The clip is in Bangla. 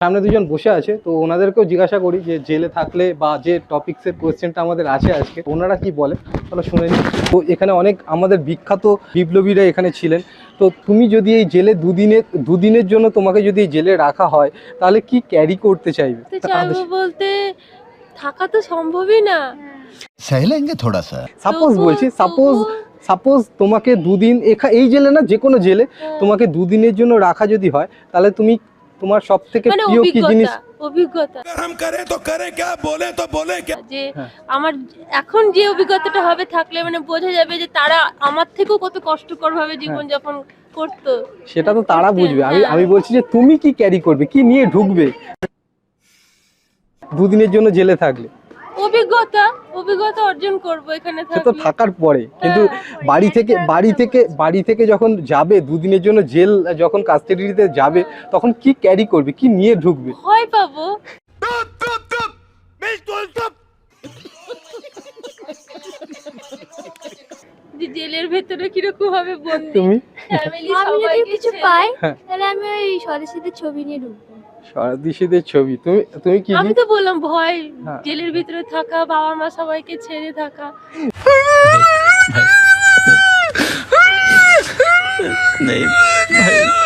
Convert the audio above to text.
সামনে দুজন বসে আছে, তো ওনাদেরকেও জিজ্ঞাসা করি যে জেলে থাকলে বা যে টপিক্সের কোয়েশ্চেনটা আমাদের আছে আজকে ওনারা কি বলে, তাহলে শুনে নিই। তো এখানে অনেক আমাদের বিখ্যাত বিপ্লবীরা এখানে ছিলেন। তো তুমি যদি এই জেলে দুদিনের জন্য তোমাকে যদি এই জেলে রাখা হয় তাহলে কি ক্যারি করতে চাইবে? চাইবো বলতে থাকা তো সম্ভবই না। सह लेंगे थोड़ा सा। সাপোজ বলছি, সাপোজ তোমাকে দুদিন এই জেলে না, যে কোনো জেলে তোমাকে দুদিনের জন্য রাখা যদি হয় তাহলে তুমি তোমার সব থেকে মানে প্রিয় কি জিনিস? অভিজ্ঞতা हम करे तो करे क्या, बोले तो बोले क्या। যে আমার এখন যে অভিজ্ঞতাটা হবে থাকলে মানে বোঝা যাবে যে তারা আমার থেকেও কত কষ্টকর ভাবে জীবন যাপন করতো। সেটা তো তারা বুঝবে। আমি বলছি যে তুমি কি ক্যারি করবে, কি নিয়ে ঢুকবে দুদিনের জন্য জেলে থাকলে? অভিজ্ঞতা অর্জন করব এখানে সে তো থাকলে। থাকার পরে, কিন্তু বাড়ি থেকে যখন যাবে দুদিনের জন্য জেল, যখন কাস্টাডিতে যাবে তখন কি ক্যারি করবে, কি নিয়ে ঢুকবে? ভয় পাবো। যে জেলের ভেতরে কিরকম ভাবে বন্দি, তুমি ফ্যামিলি আমি যদি সবাইকে কিছু ছেড়ে। পাই হ্যাঁ। তাহলে আমি ওই স্বদেশীদের ছবি নিয়ে ঢুকবো। স্বদেশীদের ছবি, তুমি কি আমি তো বললাম ভয়, হ্যাঁ। জেলের ভিতরে থাকা, বাবা মা সবাইকে ছেড়ে থাকা। नहीं भाई।